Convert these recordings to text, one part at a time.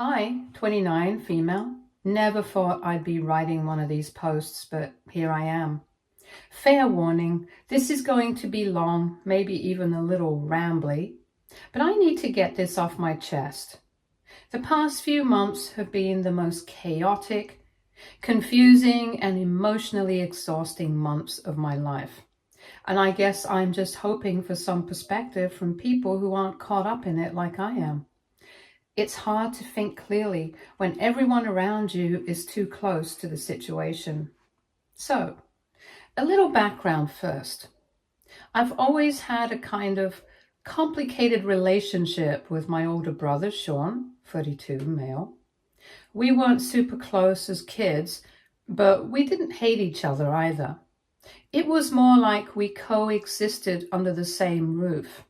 I, 29, female, never thought I'd be writing one of these posts, but here I am. Fair warning, this is going to be long, maybe even a little rambly, but I need to get this off my chest. The past few months have been the most chaotic, confusing, and emotionally exhausting months of my life. And I guess I'm just hoping for some perspective from people who aren't caught up in it like I am. It's hard to think clearly when everyone around you is too close to the situation. So, a little background first. I've always had a kind of complicated relationship with my older brother, Sean, 32, male. We weren't super close as kids, but we didn't hate each other either. It was more like we coexisted under the same roof.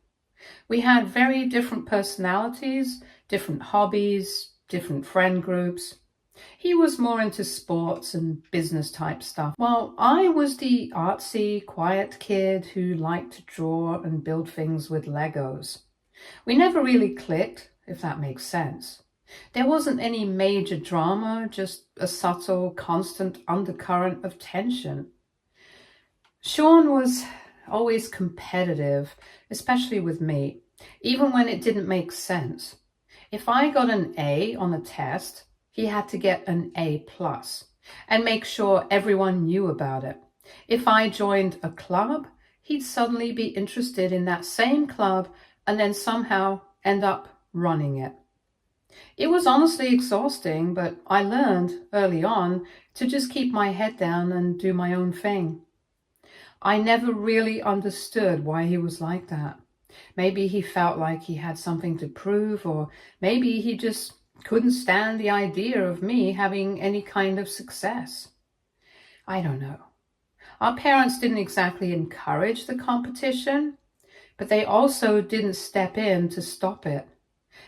We had very different personalities, different hobbies, different friend groups. He was more into sports and business type stuff, while I was the artsy, quiet kid who liked to draw and build things with Legos. We never really clicked, if that makes sense. There wasn't any major drama, just a subtle, constant undercurrent of tension. Sean was always competitive, especially with me, even when it didn't make sense. If I got an A on a test, he had to get an A+, and make sure everyone knew about it. If I joined a club, he'd suddenly be interested in that same club and then somehow end up running it. It was honestly exhausting, but I learned early on to just keep my head down and do my own thing. I never really understood why he was like that. Maybe he felt like he had something to prove, or maybe he just couldn't stand the idea of me having any kind of success. I don't know. Our parents didn't exactly encourage the competition, but they also didn't step in to stop it.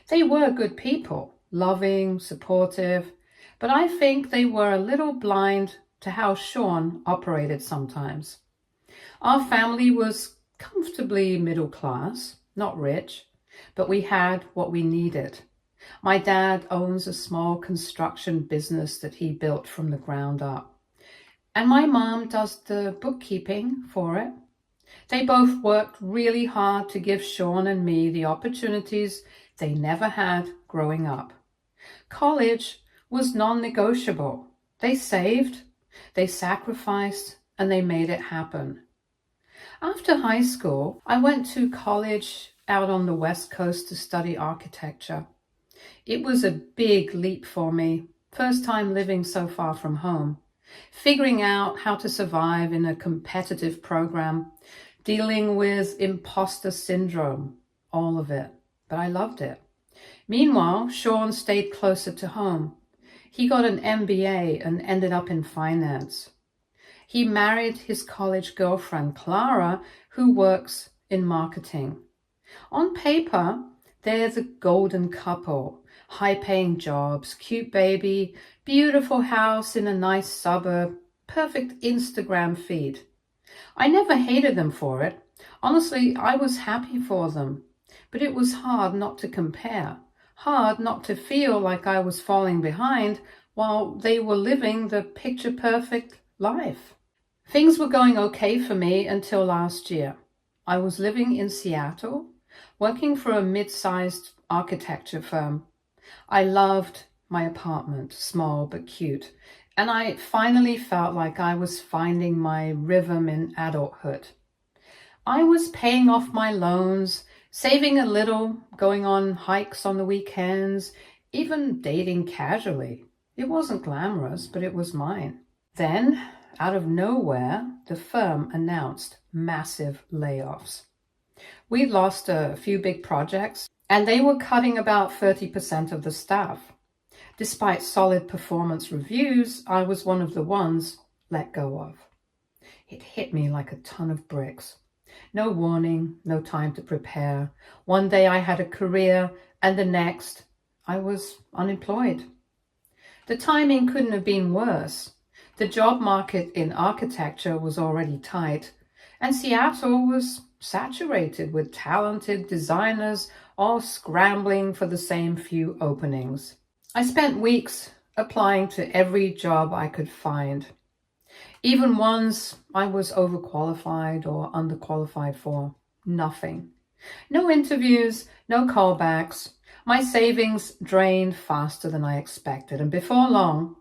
They were good people, loving, supportive, but I think they were a little blind to how Sean operated sometimes. Our family was comfortably middle class, not rich, but we had what we needed. My dad owns a small construction business that he built from the ground up, and my mom does the bookkeeping for it. They both worked really hard to give Sean and me the opportunities they never had growing up. College was non-negotiable. They saved, they sacrificed, and they made it happen. After high school, I went to college out on the West Coast to study architecture. It was a big leap for me, first time living so far from home, figuring out how to survive in a competitive program, dealing with imposter syndrome, all of it, but I loved it. Meanwhile, Sean stayed closer to home. He got an MBA and ended up in finance. He married his college girlfriend, Clara, who works in marketing. On paper, they're the golden couple, high-paying jobs, cute baby, beautiful house in a nice suburb, perfect Instagram feed. I never hated them for it. Honestly, I was happy for them. But it was hard not to compare, hard not to feel like I was falling behind while they were living the picture-perfect life. Things were going okay for me until last year. I was living in Seattle, working for a mid-sized architecture firm. I loved my apartment, small but cute, and I finally felt like I was finding my rhythm in adulthood. I was paying off my loans, saving a little, going on hikes on the weekends, even dating casually. It wasn't glamorous, but it was mine. Then, out of nowhere, the firm announced massive layoffs. We lost a few big projects, and they were cutting about 30% of the staff. Despite solid performance reviews, I was one of the ones let go of. It hit me like a ton of bricks. No warning, no time to prepare. One day I had a career, and the next I was unemployed. The timing couldn't have been worse. The job market in architecture was already tight, and Seattle was saturated with talented designers all scrambling for the same few openings. I spent weeks applying to every job I could find, even ones I was overqualified or underqualified for. Nothing. No interviews, no callbacks. My savings drained faster than I expected, and before long,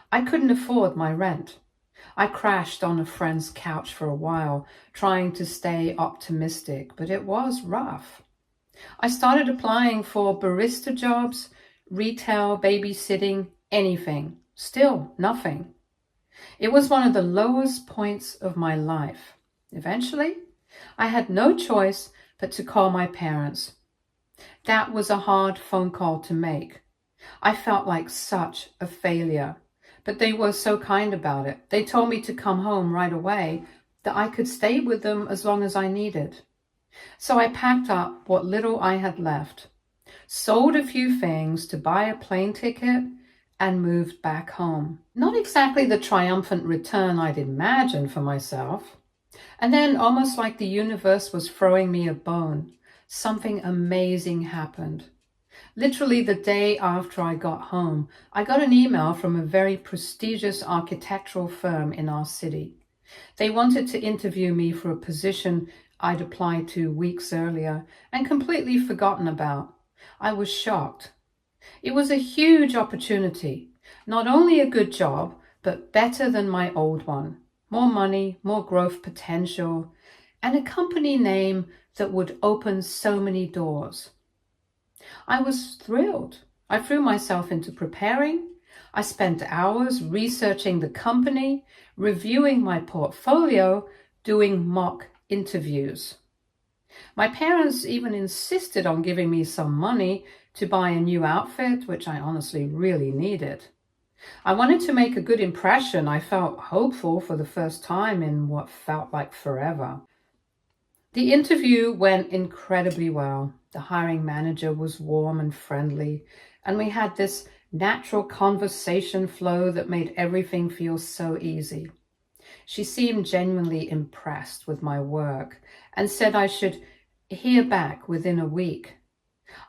I couldn't afford my rent. I crashed on a friend's couch for a while, trying to stay optimistic, but it was rough. I started applying for barista jobs, retail, babysitting, anything. Still nothing. It was one of the lowest points of my life. Eventually, I had no choice but to call my parents. That was a hard phone call to make. I felt like such a failure, but they were so kind about it. They told me to come home right away, that I could stay with them as long as I needed. So I packed up what little I had left, sold a few things to buy a plane ticket, and moved back home. Not exactly the triumphant return I'd imagined for myself. And then, almost like the universe was throwing me a bone, something amazing happened. Literally the day after I got home, I got an email from a very prestigious architectural firm in our city. They wanted to interview me for a position I'd applied to weeks earlier and completely forgotten about. I was shocked. It was a huge opportunity, not only a good job, but better than my old one. More money, more growth potential, and a company name that would open so many doors. I was thrilled. I threw myself into preparing. I spent hours researching the company, reviewing my portfolio, doing mock interviews. My parents even insisted on giving me some money to buy a new outfit, which I honestly really needed. I wanted to make a good impression. I felt hopeful for the first time in what felt like forever. The interview went incredibly well. The hiring manager was warm and friendly, and we had this natural conversation flow that made everything feel so easy. She seemed genuinely impressed with my work and said I should hear back within a week.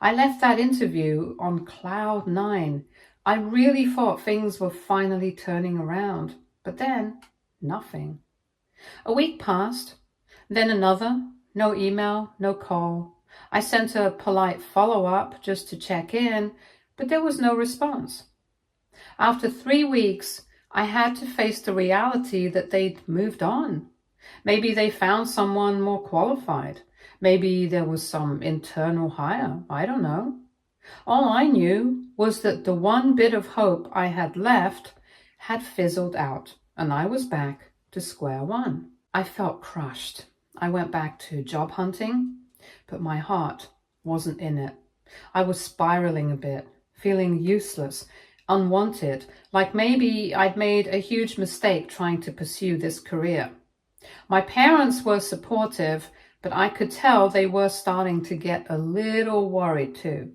I left that interview on cloud 9. I really thought things were finally turning around, but then nothing. A week passed, then another, no email, no call. I sent a polite follow-up just to check in, but there was no response. After 3 weeks, I had to face the reality that they'd moved on. Maybe they found someone more qualified. Maybe there was some internal hire. I don't know. All I knew was that the one bit of hope I had left had fizzled out, and I was back to square one. I felt crushed. I went back to job hunting, but my heart wasn't in it. I was spiraling a bit, feeling useless, unwanted, like maybe I'd made a huge mistake trying to pursue this career. My parents were supportive, but I could tell they were starting to get a little worried too.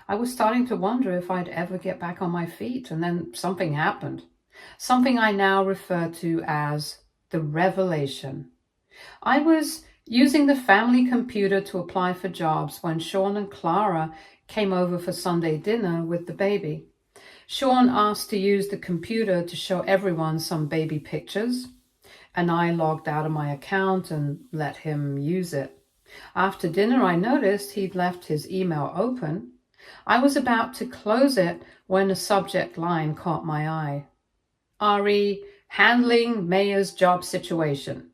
I was starting to wonder if I'd ever get back on my feet, and then something happened. Something I now refer to as the revelation. I was using the family computer to apply for jobs when Sean and Clara came over for Sunday dinner with the baby. Sean asked to use the computer to show everyone some baby pictures, and I logged out of my account and let him use it. After dinner, I noticed he'd left his email open. I was about to close it when a subject line caught my eye. RE, handling mayor's job situation.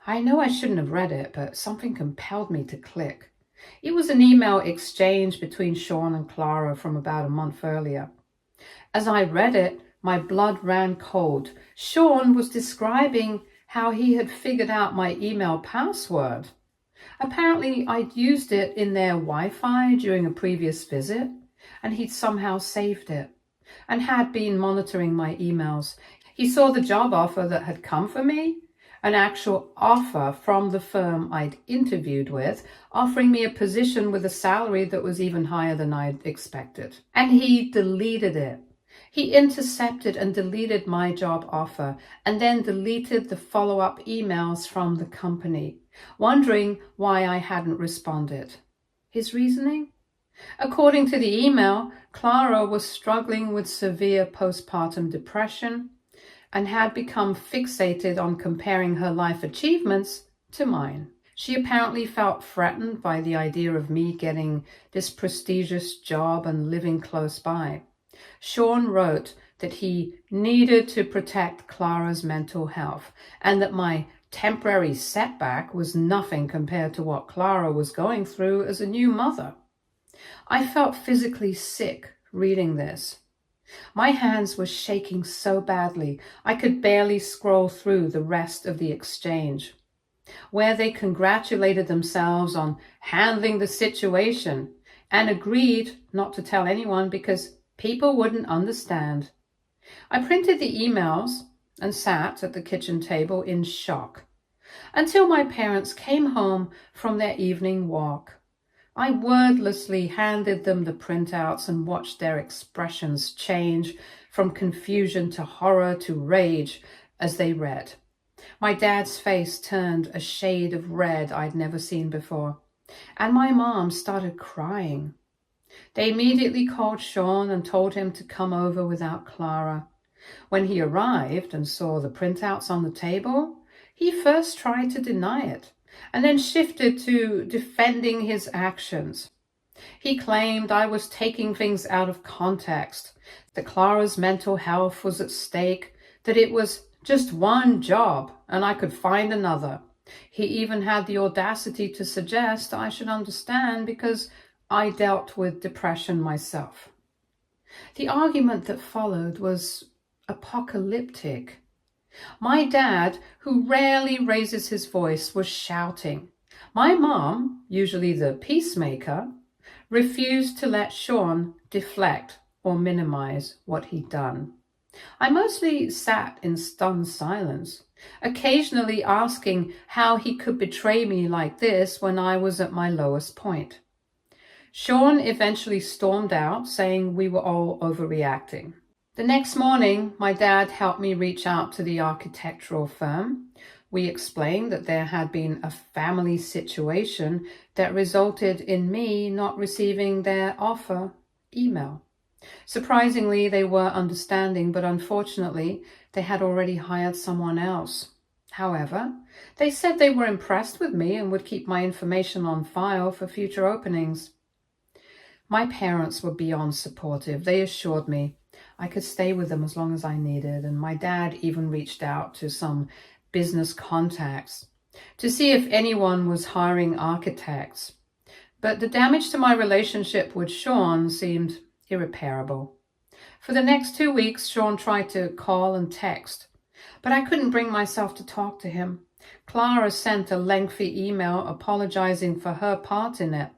I know I shouldn't have read it, but something compelled me to click. It was an email exchange between Sean and Clara from about a month earlier. As I read it, my blood ran cold. Sean was describing how he had figured out my email password. Apparently, I'd used it in their Wi-Fi during a previous visit, and he'd somehow saved it and had been monitoring my emails. He saw the job offer that had come for me, an actual offer from the firm I'd interviewed with, offering me a position with a salary that was even higher than I'd expected. And he deleted it. He intercepted and deleted my job offer and then deleted the follow-up emails from the company, wondering why I hadn't responded. His reasoning? According to the email, Clara was struggling with severe postpartum depression and had become fixated on comparing her life achievements to mine. She apparently felt threatened by the idea of me getting this prestigious job and living close by. Sean wrote that he needed to protect Clara's mental health and that my temporary setback was nothing compared to what Clara was going through as a new mother. I felt physically sick reading this. My hands were shaking so badly I could barely scroll through the rest of the exchange, where they congratulated themselves on handling the situation and agreed not to tell anyone because people wouldn't understand. I printed the emails and sat at the kitchen table in shock until my parents came home from their evening walk. I wordlessly handed them the printouts and watched their expressions change from confusion to horror to rage as they read. My dad's face turned a shade of red I'd never seen before, and my mom started crying. They immediately called Sean and told him to come over without Clara. When he arrived and saw the printouts on the table, he first tried to deny it, and then shifted to defending his actions. He claimed I was taking things out of context, that Clara's mental health was at stake, that it was just one job and I could find another. He even had the audacity to suggest I should understand because I dealt with depression myself. The argument that followed was apocalyptic. My dad, who rarely raises his voice, was shouting. My mom, usually the peacemaker, refused to let Sean deflect or minimize what he'd done. I mostly sat in stunned silence, occasionally asking how he could betray me like this when I was at my lowest point. Sean eventually stormed out, saying we were all overreacting. The next morning, my dad helped me reach out to the architectural firm. We explained that there had been a family situation that resulted in me not receiving their offer email. Surprisingly, they were understanding, but unfortunately, they had already hired someone else. However, they said they were impressed with me and would keep my information on file for future openings. My parents were beyond supportive. They assured me I could stay with them as long as I needed, and my dad even reached out to some business contacts to see if anyone was hiring architects. But the damage to my relationship with Sean seemed irreparable. For the next 2 weeks, Sean tried to call and text, but I couldn't bring myself to talk to him. Clara sent a lengthy email apologizing for her part in it,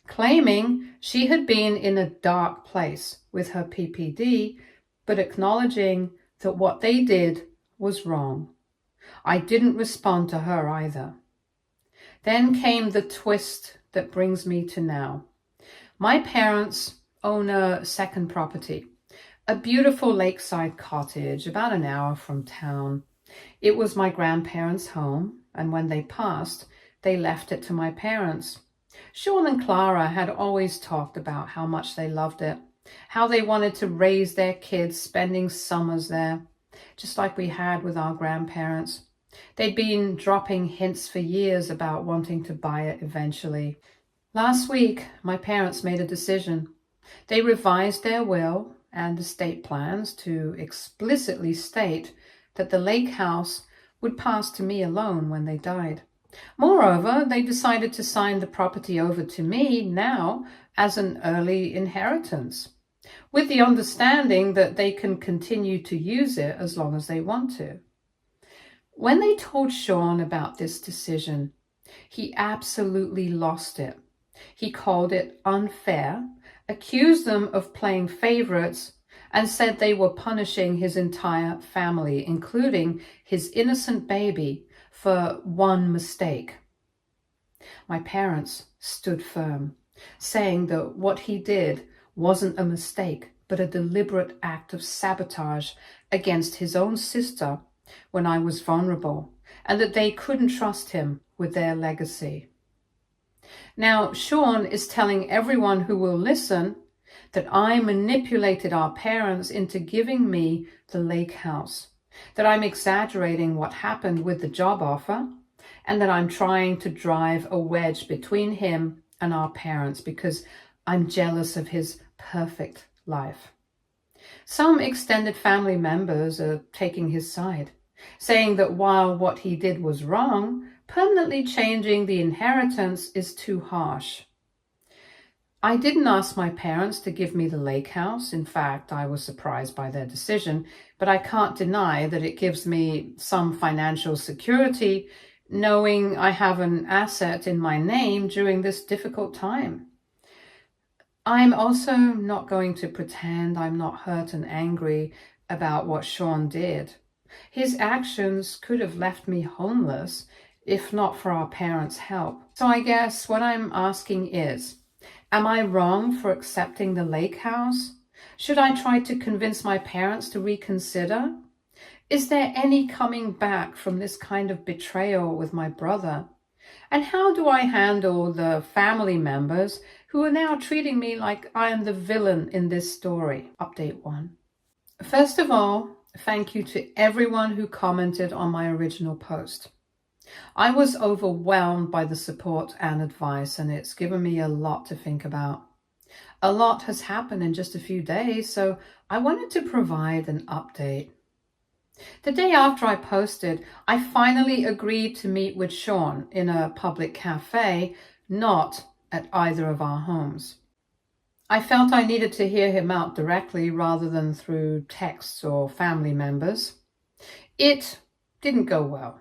claiming she had been in a dark place with her PPD, but acknowledging that what they did was wrong. I didn't respond to her either. Then came the twist that brings me to now. My parents own a second property, a beautiful lakeside cottage about an hour from town. It was my grandparents' home, and when they passed, they left it to my parents. Sean and Clara had always talked about how much they loved it, how they wanted to raise their kids spending summers there, just like we had with our grandparents. They'd been dropping hints for years about wanting to buy it eventually. Last week, my parents made a decision. They revised their will and estate plans to explicitly state that the lake house would pass to me alone when they died. Moreover, they decided to sign the property over to me now as an early inheritance, with the understanding that they can continue to use it as long as they want to. When they told Sean about this decision, he absolutely lost it. He called it unfair, accused them of playing favorites, and said they were punishing his entire family, including his innocent baby, for one mistake. My parents stood firm, saying that what he did wasn't a mistake, but a deliberate act of sabotage against his own sister when I was vulnerable, and that they couldn't trust him with their legacy. Now, Sean is telling everyone who will listen that I manipulated our parents into giving me the lake house, that I'm exaggerating what happened with the job offer, and that I'm trying to drive a wedge between him and our parents because I'm jealous of his perfect life. Some extended family members are taking his side, saying that while what he did was wrong, permanently changing the inheritance is too harsh. I didn't ask my parents to give me the lake house. In fact, I was surprised by their decision, but I can't deny that it gives me some financial security knowing I have an asset in my name during this difficult time. I'm also not going to pretend I'm not hurt and angry about what Sean did. His actions could have left me homeless if not for our parents' help. So I guess what I'm asking is, am I wrong for accepting the lake house? Should I try to convince my parents to reconsider? Is there any coming back from this kind of betrayal with my brother? And how do I handle the family members who are now treating me like I am the villain in this story? Update 1. First of all, thank you to everyone who commented on my original post. I was overwhelmed by the support and advice, and it's given me a lot to think about. A lot has happened in just a few days, so I wanted to provide an update. The day after I posted, I finally agreed to meet with Sean in a public cafe, not at either of our homes. I felt I needed to hear him out directly rather than through texts or family members. It didn't go well.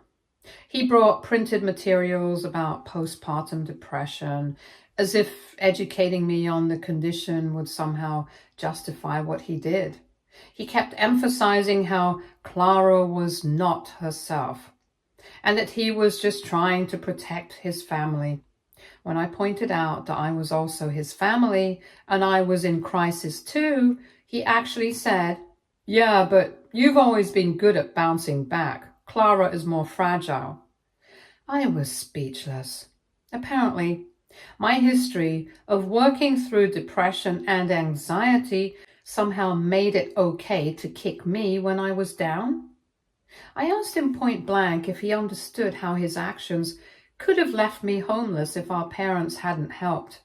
He brought printed materials about postpartum depression, as if educating me on the condition would somehow justify what he did. He kept emphasizing how Clara was not herself, and that he was just trying to protect his family. When I pointed out that I was also his family and I was in crisis too, he actually said, "Yeah, but you've always been good at bouncing back. Clara is more fragile." I was speechless. Apparently, my history of working through depression and anxiety somehow made it okay to kick me when I was down. I asked him point blank if he understood how his actions could have left me homeless if our parents hadn't helped.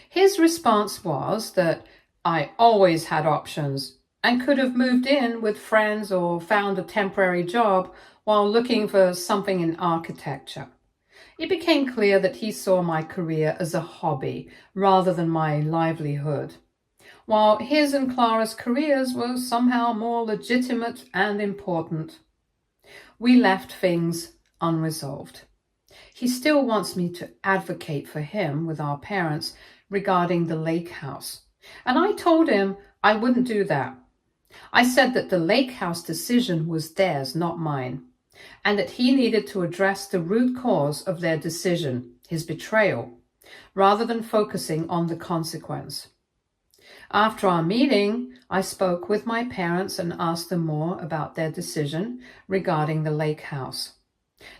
His response was that I always had options and could have moved in with friends or found a temporary job while looking for something in architecture. It became clear that he saw my career as a hobby rather than my livelihood, while his and Clara's careers were somehow more legitimate and important. We left things unresolved. He still wants me to advocate for him with our parents regarding the lake house, and I told him I wouldn't do that. I said that the lake house decision was theirs, not mine, and that he needed to address the root cause of their decision, his betrayal, rather than focusing on the consequence. After our meeting, I spoke with my parents and asked them more about their decision regarding the lake house.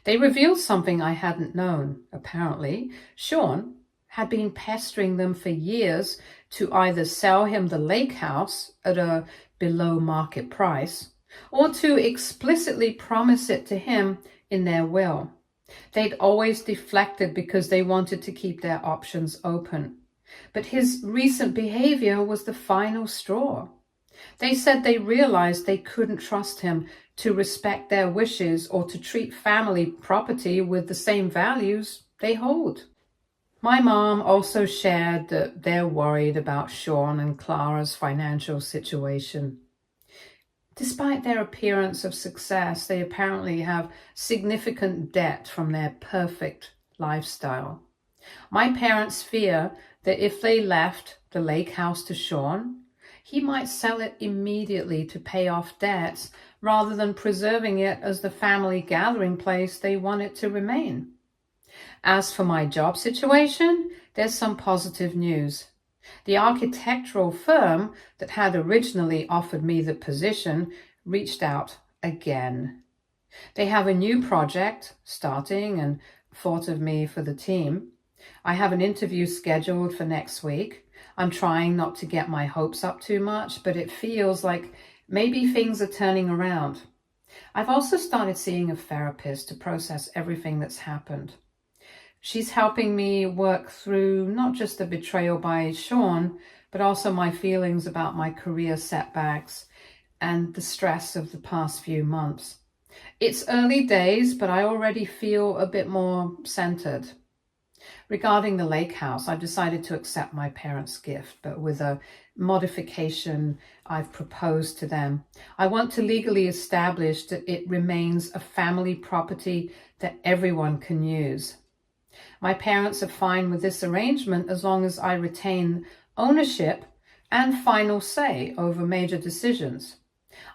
They revealed something I hadn't known. Apparently, Sean had been pestering them for years to either sell him the lake house at a below market price or to explicitly promise it to him in their will. They'd always deflected because they wanted to keep their options open. But his recent behavior was the final straw. They said they realized they couldn't trust him to respect their wishes or to treat family property with the same values they hold. My mom also shared that they're worried about Sean and Clara's financial situation. Despite their appearance of success, they apparently have significant debt from their perfect lifestyle. My parents fear that if they left the lake house to Sean, he might sell it immediately to pay off debts rather than preserving it as the family gathering place they want it to remain. As for my job situation, there's some positive news. The architectural firm that had originally offered me the position reached out again. They have a new project starting and thought of me for the team. I have an interview scheduled for next week. I'm trying not to get my hopes up too much, but it feels like maybe things are turning around. I've also started seeing a therapist to process everything that's happened. She's helping me work through not just the betrayal by Sean, but also my feelings about my career setbacks and the stress of the past few months. It's early days, but I already feel a bit more centered. Regarding the lake house, I've decided to accept my parents' gift, but with a modification I've proposed to them. I want to legally establish that it remains a family property that everyone can use. My parents are fine with this arrangement as long as I retain ownership and final say over major decisions.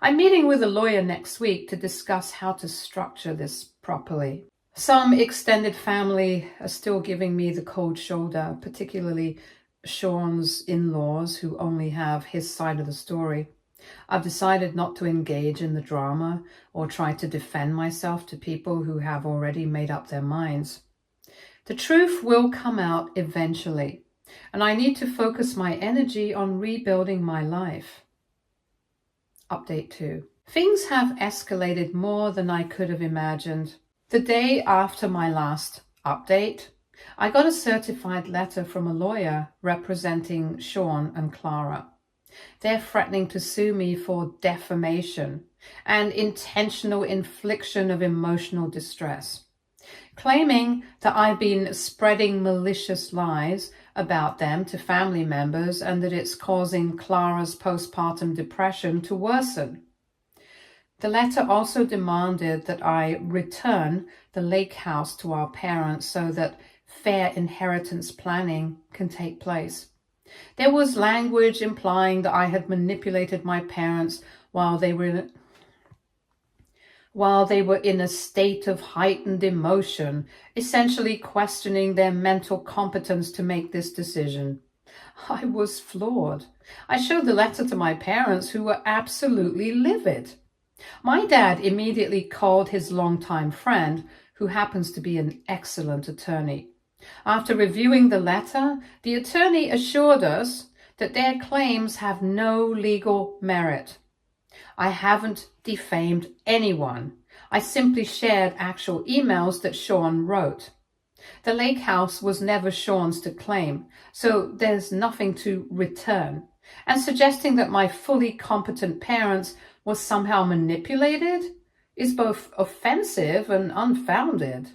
I'm meeting with a lawyer next week to discuss how to structure this properly. Some extended family are still giving me the cold shoulder, particularly Sean's in-laws who only have his side of the story. I've decided not to engage in the drama or try to defend myself to people who have already made up their minds. The truth will come out eventually, and I need to focus my energy on rebuilding my life. Update 2. Things have escalated more than I could have imagined. The day after my last update, I got a certified letter from a lawyer representing Sean and Clara. They're threatening to sue me for defamation and intentional infliction of emotional distress, claiming that I've been spreading malicious lies about them to family members and that it's causing Clara's postpartum depression to worsen. The letter also demanded that I return the lake house to our parents so that fair inheritance planning can take place. There was language implying that I had manipulated my parents while they were in a state of heightened emotion, essentially questioning their mental competence to make this decision. I was floored. I showed the letter to my parents, who were absolutely livid. My dad immediately called his longtime friend, who happens to be an excellent attorney. After reviewing the letter, the attorney assured us that their claims have no legal merit. I haven't defamed anyone. I simply shared actual emails that Sean wrote. The lake house was never Sean's to claim, so there's nothing to return. And suggesting that my fully competent parents was somehow manipulated is both offensive and unfounded.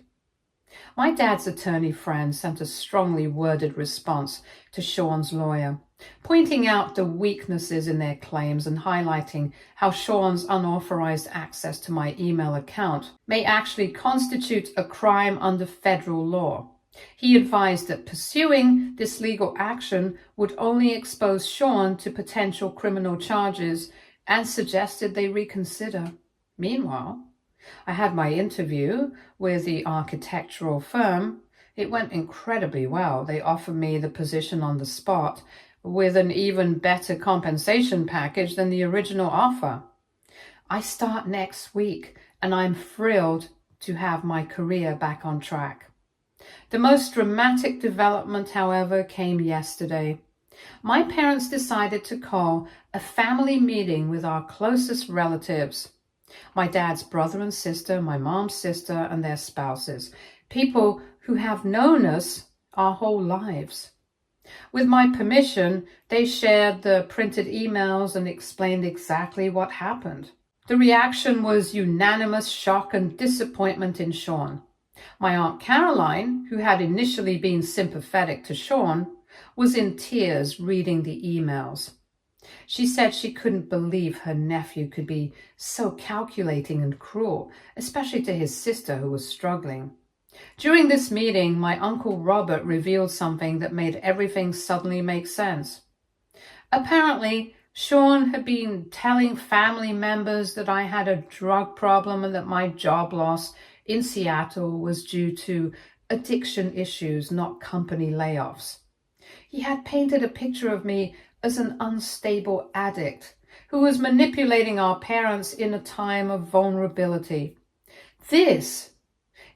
My dad's attorney friend sent a strongly worded response to Sean's lawyer, pointing out the weaknesses in their claims and highlighting how Sean's unauthorized access to my email account may actually constitute a crime under federal law. He advised that pursuing this legal action would only expose Sean to potential criminal charges and suggested they reconsider. Meanwhile, I had my interview with the architectural firm. It went incredibly well. They offered me the position on the spot with an even better compensation package than the original offer. I start next week and I'm thrilled to have my career back on track. The most dramatic development, however, came yesterday. My parents decided to call a family meeting with our closest relatives. My dad's brother and sister, my mom's sister, and their spouses. People who have known us our whole lives. With my permission, they shared the printed emails and explained exactly what happened. The reaction was unanimous shock and disappointment in Sean. My Aunt Caroline, who had initially been sympathetic to Sean, was in tears reading the emails. She said she couldn't believe her nephew could be so calculating and cruel, especially to his sister who was struggling. During this meeting, my Uncle Robert revealed something that made everything suddenly make sense. Apparently, Sean had been telling family members that I had a drug problem and that my job loss in Seattle was due to addiction issues, not company layoffs. He had painted a picture of me as an unstable addict who was manipulating our parents in a time of vulnerability. This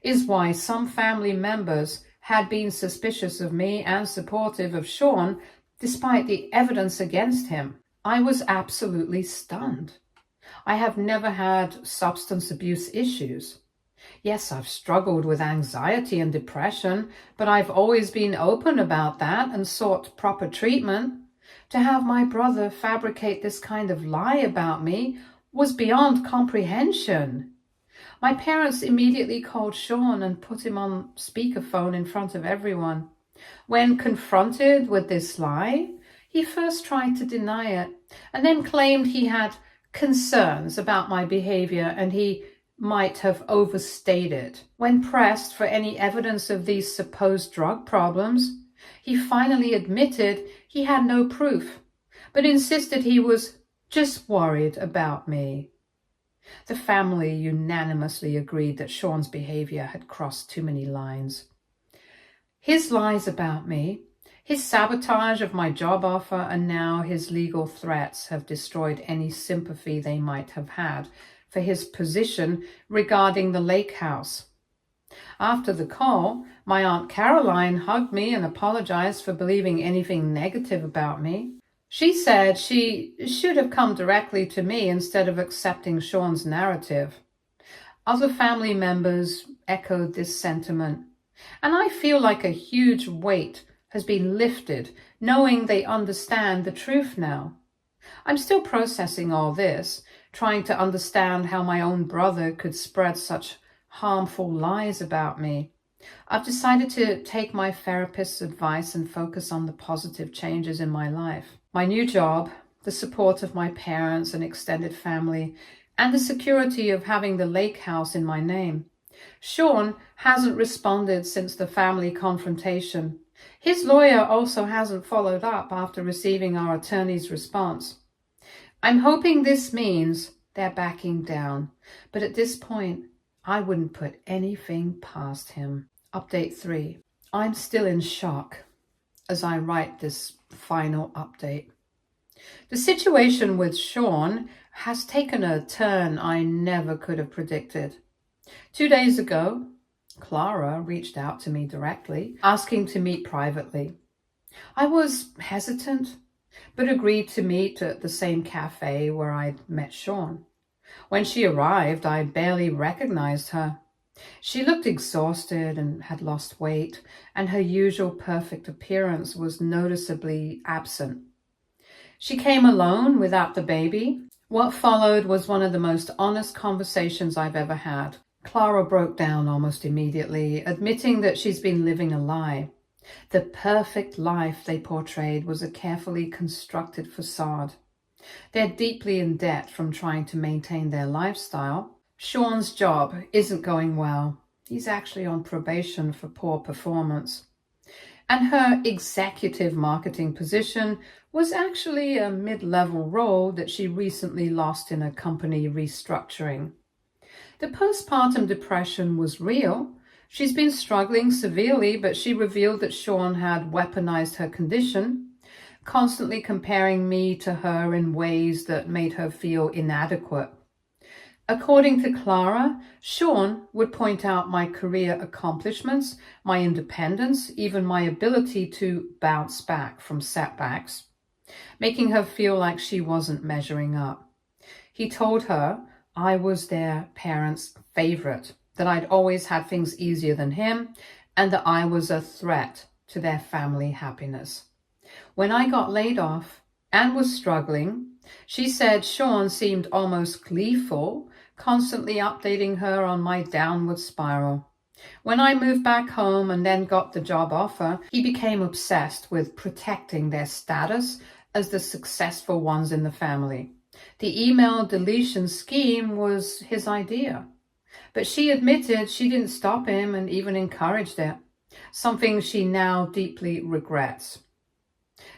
is why some family members had been suspicious of me and supportive of Sean despite the evidence against him. I was absolutely stunned. I have never had substance abuse issues. Yes, I've struggled with anxiety and depression, but I've always been open about that and sought proper treatment. To have my brother fabricate this kind of lie about me was beyond comprehension. My parents immediately called Sean and put him on speakerphone in front of everyone. When confronted with this lie, he first tried to deny it and then claimed he had concerns about my behavior and he might have overstated. When pressed for any evidence of these supposed drug problems, he finally admitted he had no proof, but insisted he was just worried about me. The family unanimously agreed that Sean's behavior had crossed too many lines. His lies about me, his sabotage of my job offer, and now his legal threats have destroyed any sympathy they might have had for his position regarding the lake house. After the call, my Aunt Caroline hugged me and apologized for believing anything negative about me. She said she should have come directly to me instead of accepting Sean's narrative. Other family members echoed this sentiment, and I feel like a huge weight has been lifted, knowing they understand the truth now. I'm still processing all this, trying to understand how my own brother could spread such harmful lies about me. I've decided to take my therapist's advice and focus on the positive changes in my life. My new job, the support of my parents and extended family, and the security of having the lake house in my name. Sean hasn't responded since the family confrontation. His lawyer also hasn't followed up after receiving our attorney's response. I'm hoping this means they're backing down, but at this point, I wouldn't put anything past him. Update 3. I'm still in shock as I write this final update. The situation with Sean has taken a turn I never could have predicted. 2 days ago, Clara reached out to me directly, asking to meet privately. I was hesitant, but agreed to meet at the same cafe where I'd met Sean. When she arrived, I barely recognized her. She looked exhausted and had lost weight, and her usual perfect appearance was noticeably absent. She came alone without the baby. What followed was one of the most honest conversations I've ever had. Clara broke down almost immediately, admitting that she's been living a lie. The perfect life they portrayed was a carefully constructed facade. They're deeply in debt from trying to maintain their lifestyle. Sean's job isn't going well. He's actually on probation for poor performance. And her executive marketing position was actually a mid-level role that she recently lost in a company restructuring. The postpartum depression was real. She's been struggling severely, but she revealed that Sean had weaponized her condition, constantly comparing me to her in ways that made her feel inadequate. According to Clara, Sean would point out my career accomplishments, my independence, even my ability to bounce back from setbacks, making her feel like she wasn't measuring up. He told her I was their parents' favorite, that I'd always had things easier than him, and that I was a threat to their family happiness. When I got laid off and was struggling, she said Sean seemed almost gleeful, constantly updating her on my downward spiral. When I moved back home and then got the job offer, he became obsessed with protecting their status as the successful ones in the family. The email deletion scheme was his idea, but she admitted she didn't stop him and even encouraged it, something she now deeply regrets.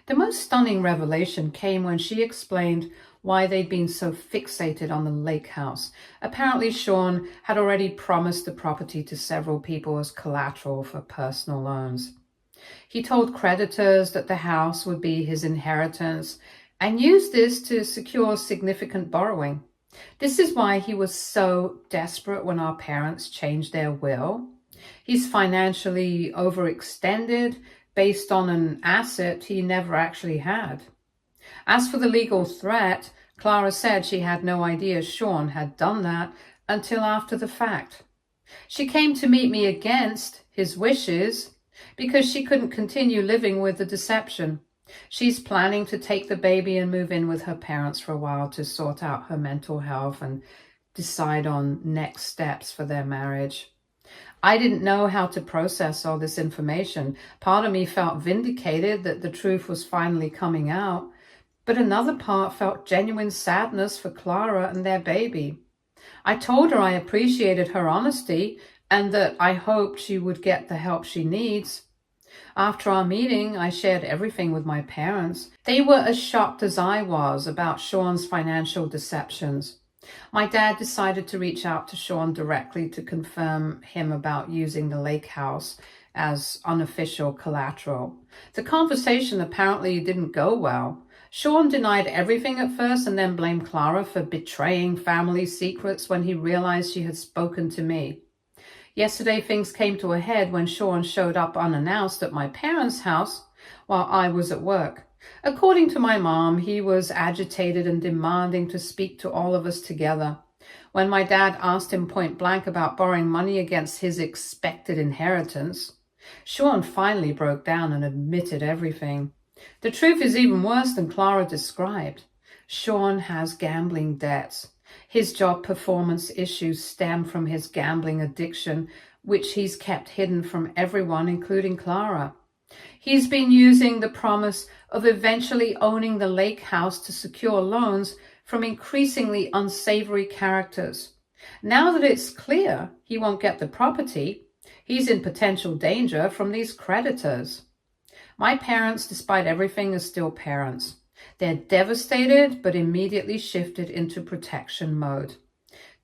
The most stunning revelation came when she explained why they'd been so fixated on the lake house. Apparently, Sean had already promised the property to several people as collateral for personal loans. He told creditors that the house would be his inheritance and used this to secure significant borrowing. This is why he was so desperate when our parents changed their will. He's financially overextended based on an asset he never actually had. As for the legal threat, Clara said she had no idea Sean had done that until after the fact. She came to meet me against his wishes because she couldn't continue living with the deception. She's planning to take the baby and move in with her parents for a while to sort out her mental health and decide on next steps for their marriage. I didn't know how to process all this information. Part of me felt vindicated that the truth was finally coming out, but another part felt genuine sadness for Clara and their baby. I told her I appreciated her honesty and that I hoped she would get the help she needs. After our meeting, I shared everything with my parents. They were as shocked as I was about Sean's financial deceptions. My dad decided to reach out to Sean directly to confirm him about using the lake house as unofficial collateral. The conversation apparently didn't go well. Sean denied everything at first and then blamed Clara for betraying family secrets when he realized she had spoken to me. Yesterday, things came to a head when Sean showed up unannounced at my parents' house while I was at work. According to my mom, he was agitated and demanding to speak to all of us together. When my dad asked him point blank about borrowing money against his expected inheritance, Sean finally broke down and admitted everything. The truth is even worse than Clara described. Sean has gambling debts. His job performance issues stem from his gambling addiction, which he's kept hidden from everyone, including Clara. He's been using the promise of eventually owning the lake house to secure loans from increasingly unsavory characters. Now that it's clear he won't get the property, he's in potential danger from these creditors. My parents, despite everything, are still parents. They're devastated, but immediately shifted into protection mode.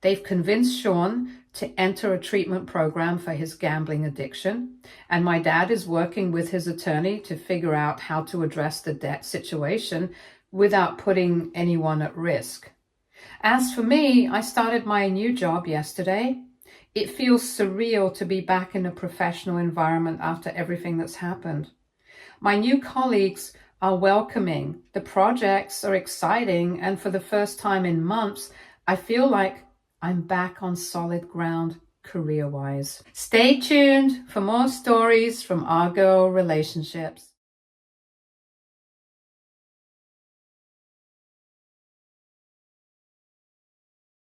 They've convinced Sean to enter a treatment program for his gambling addiction, and my dad is working with his attorney to figure out how to address the debt situation without putting anyone at risk. As for me, I started my new job yesterday. It feels surreal to be back in a professional environment after everything that's happened. My new colleagues are welcoming. The projects are exciting, and for the first time in months, I feel like I'm back on solid ground career-wise. Stay tuned for more stories from our girl relationships.